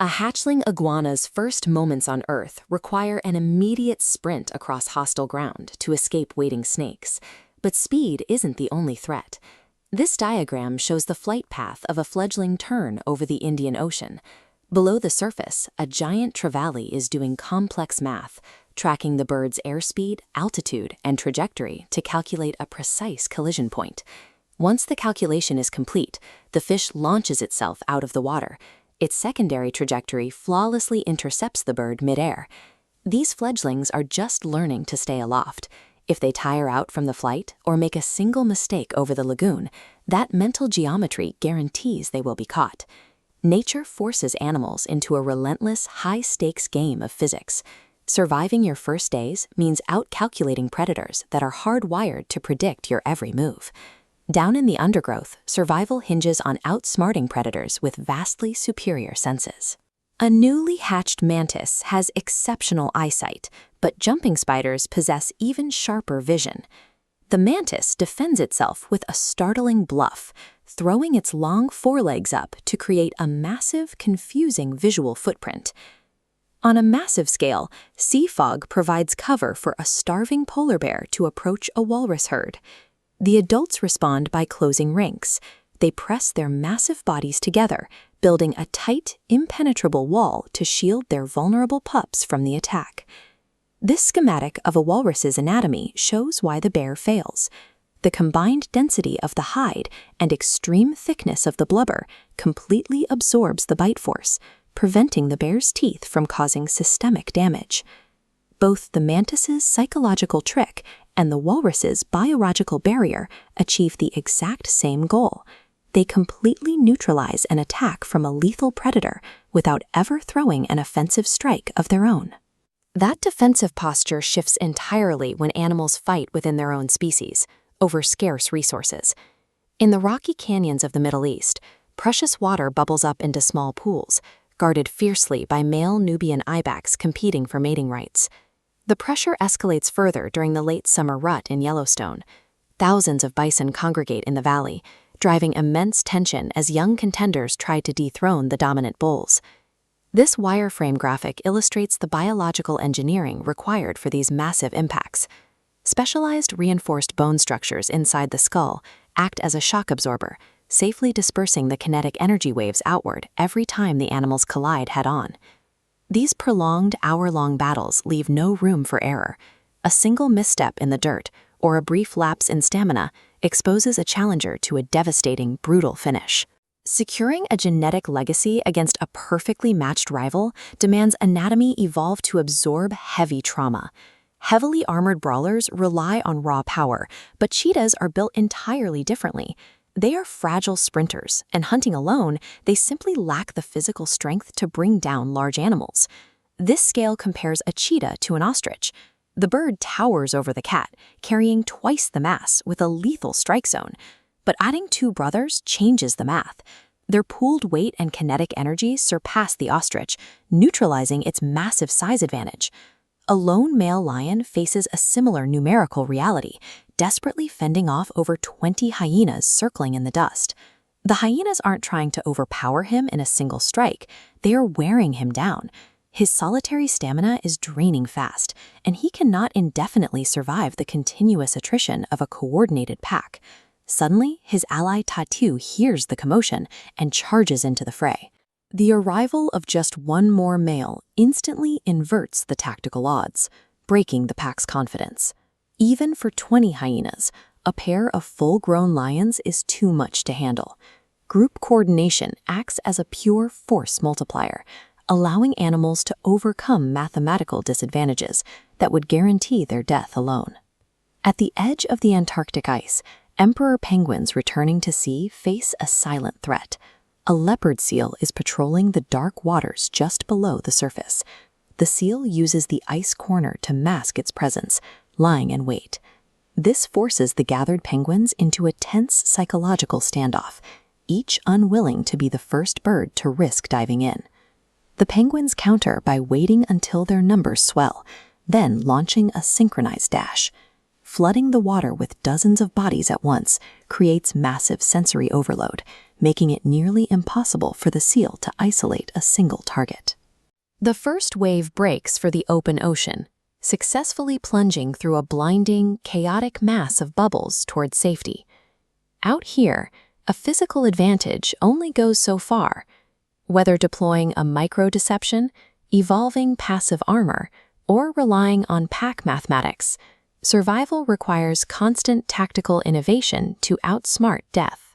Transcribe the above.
A hatchling iguana's first moments on Earth require an immediate sprint across hostile ground to escape waiting snakes. But speed isn't the only threat. This diagram shows the flight path of a fledgling tern over the Indian Ocean. Below the surface, a giant trevally is doing complex math, tracking the bird's airspeed, altitude, and trajectory to calculate a precise collision point. Once the calculation is complete, the fish launches itself out of the water. Its secondary trajectory flawlessly intercepts the bird midair. These fledglings are just learning to stay aloft. If they tire out from the flight or make a single mistake over the lagoon, that mental geometry guarantees they will be caught. Nature forces animals into a relentless, high-stakes game of physics. Surviving your first days means outcalculating predators that are hardwired to predict your every move. Down in the undergrowth, survival hinges on outsmarting predators with vastly superior senses. A newly hatched mantis has exceptional eyesight, but jumping spiders possess even sharper vision. The mantis defends itself with a startling bluff, throwing its long forelegs up to create a massive, confusing visual footprint. On a massive scale, sea fog provides cover for a starving polar bear to approach a walrus herd. The adults respond by closing ranks. They press their massive bodies together, building a tight, impenetrable wall to shield their vulnerable pups from the attack. This schematic of a walrus's anatomy shows why the bear fails. The combined density of the hide and extreme thickness of the blubber completely absorbs the bite force, preventing the bear's teeth from causing systemic damage. Both the mantis's psychological trick and the walrus's biological barrier achieve the exact same goal. They completely neutralize an attack from a lethal predator without ever throwing an offensive strike of their own. That defensive posture shifts entirely when animals fight within their own species, over scarce resources. In the rocky canyons of the Middle East, precious water bubbles up into small pools, guarded fiercely by male Nubian ibex competing for mating rights. The pressure escalates further during the late summer rut in Yellowstone. Thousands of bison congregate in the valley, driving immense tension as young contenders try to dethrone the dominant bulls. This wireframe graphic illustrates the biological engineering required for these massive impacts. Specialized reinforced bone structures inside the skull act as a shock absorber, safely dispersing the kinetic energy waves outward every time the animals collide head-on. These prolonged, hour-long battles leave no room for error. A single misstep in the dirt or a brief lapse in stamina exposes a challenger to a devastating, brutal finish. Securing a genetic legacy against a perfectly matched rival demands anatomy evolve to absorb heavy trauma. Heavily armored brawlers rely on raw power, but cheetahs are built entirely differently. They are fragile sprinters, and hunting alone, they simply lack the physical strength to bring down large animals. This scale compares a cheetah to an ostrich. The bird towers over the cat, carrying twice the mass with a lethal strike zone. But adding two brothers changes the math. Their pooled weight and kinetic energy surpass the ostrich, neutralizing its massive size advantage. A lone male lion faces a similar numerical reality, desperately fending off over 20 hyenas circling in the dust. The hyenas aren't trying to overpower him in a single strike, they are wearing him down. His solitary stamina is draining fast, and he cannot indefinitely survive the continuous attrition of a coordinated pack. Suddenly, his ally Tatu hears the commotion and charges into the fray. The arrival of just one more male instantly inverts the tactical odds, breaking the pack's confidence. Even for 20 hyenas, a pair of full-grown lions is too much to handle. Group coordination acts as a pure force multiplier, allowing animals to overcome mathematical disadvantages that would guarantee their death alone. At the edge of the Antarctic ice, emperor penguins returning to sea face a silent threat. A leopard seal is patrolling the dark waters just below the surface. The seal uses the ice corner to mask its presence, lying in wait. This forces the gathered penguins into a tense psychological standoff, each unwilling to be the first bird to risk diving in. The penguins counter by waiting until their numbers swell, then launching a synchronized dash. Flooding the water with dozens of bodies at once creates massive sensory overload, making it nearly impossible for the seal to isolate a single target. The first wave breaks for the open ocean, successfully plunging through a blinding, chaotic mass of bubbles toward safety. Out here, a physical advantage only goes so far. Whether deploying a micro-deception, evolving passive armor, or relying on pack mathematics, survival requires constant tactical innovation to outsmart death.